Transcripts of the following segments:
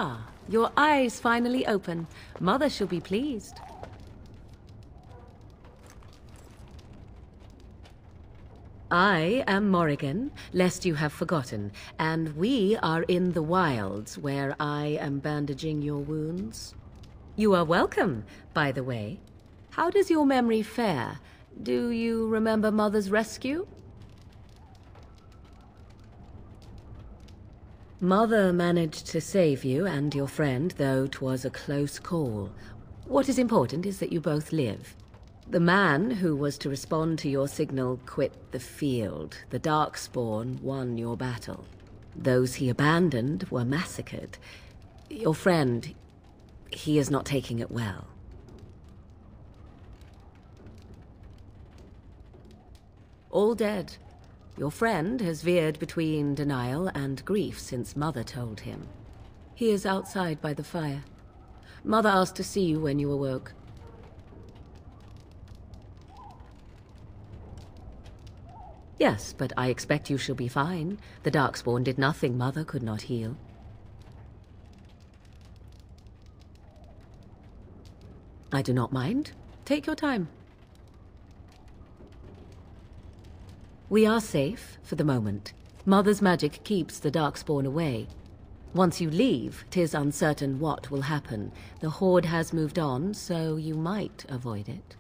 Ah, your eyes finally open. Mother shall be pleased. I am Morrigan, lest you have forgotten, and we are in the wilds where I am bandaging your wounds. You are welcome, by the way. How does your memory fare? Do you remember Mother's rescue? Mother managed to save you and your friend, though 'twas a close call. What is important is that you both live. The man who was to respond to your signal quit the field. The Darkspawn won your battle. Those he abandoned were massacred. Your friend, he is not taking it well. All dead. Your friend has veered between denial and grief since Mother told him. He is outside by the fire. Mother asked to see you when you awoke. Yes, but I expect you shall be fine. The Darkspawn did nothing Mother could not heal. I do not mind. Take your time. We are safe, for the moment. Mother's magic keeps the Darkspawn away. Once you leave, 'tis uncertain what will happen. The Horde has moved on, so you might avoid it.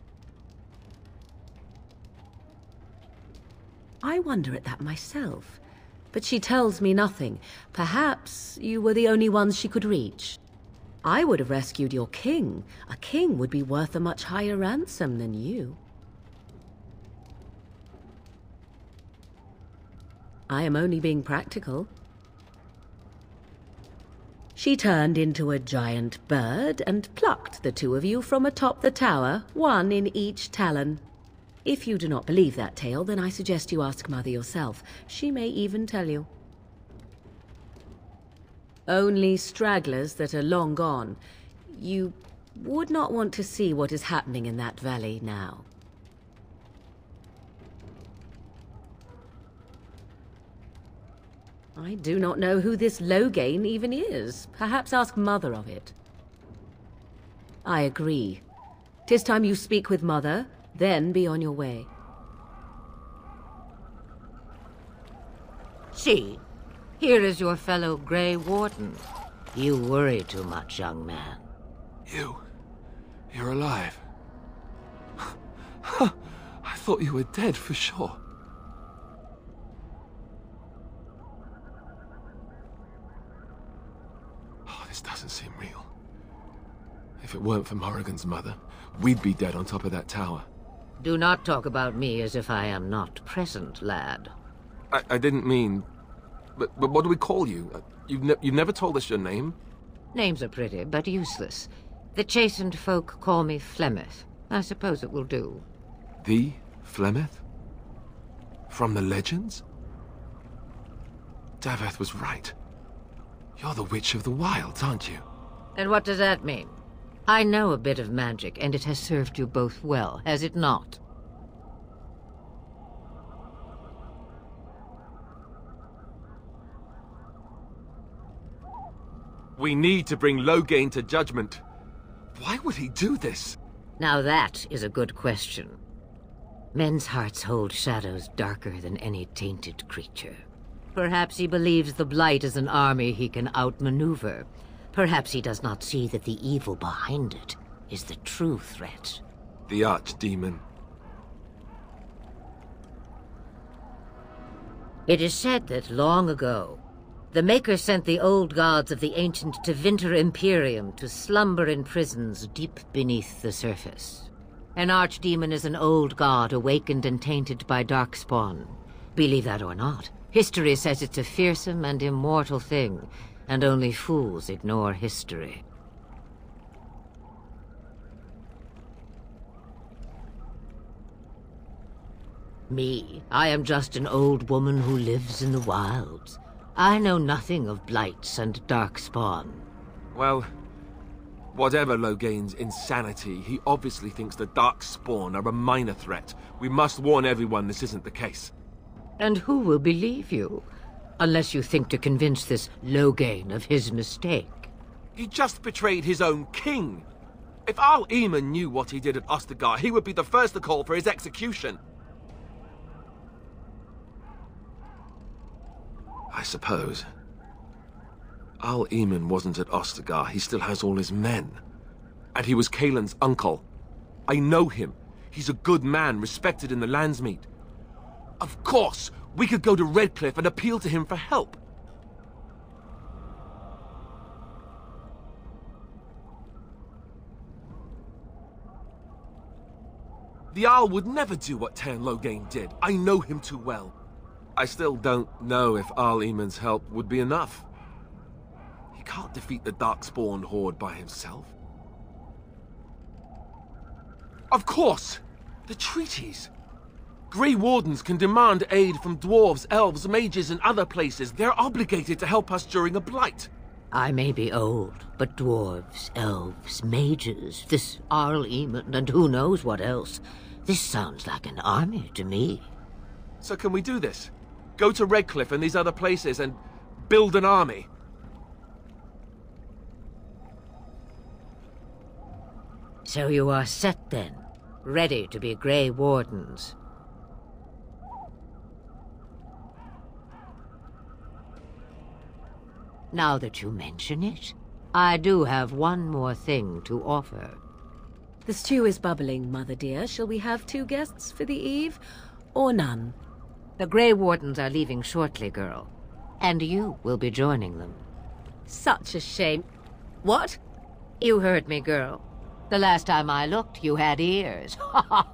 I wonder at that myself, but she tells me nothing. Perhaps you were the only ones she could reach. I would have rescued your king. A king would be worth a much higher ransom than you. I am only being practical. She turned into a giant bird and plucked the two of you from atop the tower, one in each talon. If you do not believe that tale, then I suggest you ask Mother yourself. She may even tell you. Only stragglers that are long gone. You would not want to see what is happening in that valley now. I do not know who this Loghain even is. Perhaps ask Mother of it. I agree. 'Tis time you speak with Mother, then be on your way. See, here is your fellow Grey Warden. You worry too much, young man. You're alive. I thought you were dead for sure. Oh, this doesn't seem real. If it weren't for Morrigan's mother, we'd be dead on top of that tower. Do not talk about me as if I am not present, lad. I didn't mean... But what do we call you? You've never told us your name? Names are pretty, but useless. The chastened folk call me Flemeth. I suppose it will do. The Flemeth? From the legends? Daveth was right. You're the Witch of the Wilds, aren't you? And what does that mean? I know a bit of magic, and it has served you both well, has it not? We need to bring Loghain to judgment. Why would he do this? Now that is a good question. Men's hearts hold shadows darker than any tainted creature. Perhaps he believes the Blight is an army he can outmaneuver. Perhaps he does not see that the evil behind it is the true threat. The Archdemon. It is said that long ago, the Maker sent the old gods of the ancient Tevinter Imperium to slumber in prisons deep beneath the surface. An archdemon is an old god awakened and tainted by Darkspawn. Believe that or not, history says it's a fearsome and immortal thing, and only fools ignore history. Me, I am just an old woman who lives in the wilds. I know nothing of blights and Darkspawn. Well, whatever Loghain's insanity, he obviously thinks the Darkspawn are a minor threat. We must warn everyone this isn't the case. And who will believe you? Unless you think to convince this Loghain of his mistake. He just betrayed his own king. If Al Eamon knew what he did at Ostagar, he would be the first to call for his execution. I suppose. Al Eamon wasn't at Ostagar. He still has all his men. And he was Kaelin's uncle. I know him. He's a good man, respected in the Landsmeet. Of course, we could go to Redcliffe and appeal to him for help. The Owl would never do what Tan Loghain did. I know him too well. I still don't know if Al Eamon's help would be enough. He can't defeat the Darkspawn horde by himself. Of course! The treaties! Grey Wardens can demand aid from dwarves, elves, mages, and other places. They're obligated to help us during a blight. I may be old, but dwarves, elves, mages, this Arl Eamon, and who knows what else. This sounds like an army to me. So can we do this? Go to Redcliffe and these other places and build an army? So you are set then, ready to be Grey Wardens. Now that you mention it, I do have one more thing to offer. The stew is bubbling, Mother dear. Shall we have 2 guests for the eve, or none? The Grey Wardens are leaving shortly, girl. And you will be joining them. Such a shame. What? You heard me, girl. The last time I looked, you had ears. Ha ha!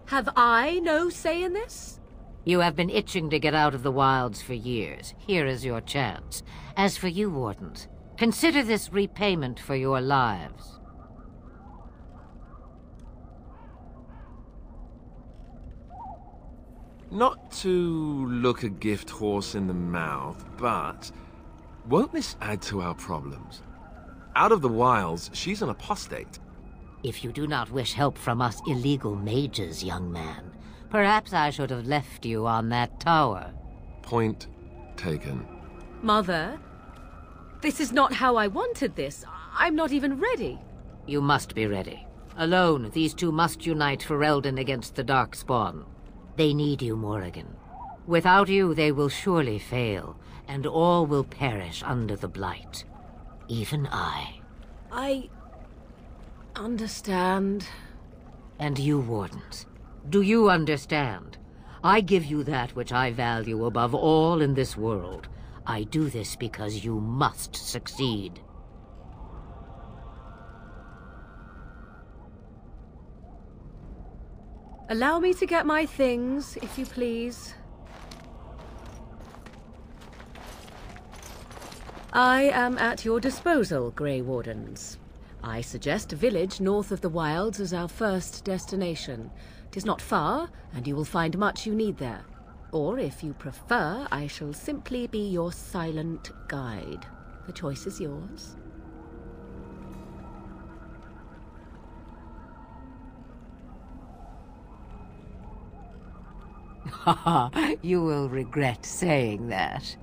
Have I no say in this? You have been itching to get out of the wilds for years. Here is your chance. As for you, Wardens, consider this repayment for your lives. Not to look a gift horse in the mouth, but won't this add to our problems? Out of the wilds, she's an apostate. If you do not wish help from us illegal mages, young man, perhaps I should have left you on that tower. Point taken. Mother, this is not how I wanted this. I'm not even ready. You must be ready. Alone, these 2 must unite for Eldon against the Darkspawn. They need you, Morrigan. Without you, they will surely fail, and all will perish under the Blight. Even I. I understand. And you, Wardens, do you understand? I give you that which I value above all in this world. I do this because you must succeed. Allow me to get my things, if you please. I am at your disposal, Grey Wardens. I suggest a village north of the wilds as our first destination. 'Tis not far, and you will find much you need there. Or, if you prefer, I shall simply be your silent guide. The choice is yours. Haha, you will regret saying that.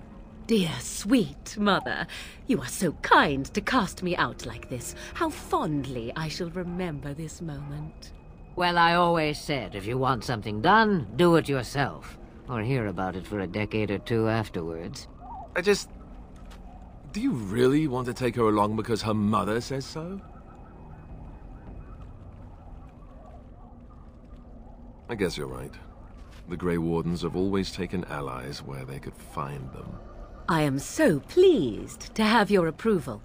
Dear, sweet mother, you are so kind to cast me out like this. How fondly I shall remember this moment. Well, I always said, if you want something done, do it yourself. Or hear about it for a decade or 2 afterwards. Do you really want to take her along because her mother says so? I guess you're right. The Grey Wardens have always taken allies where they could find them. I am so pleased to have your approval.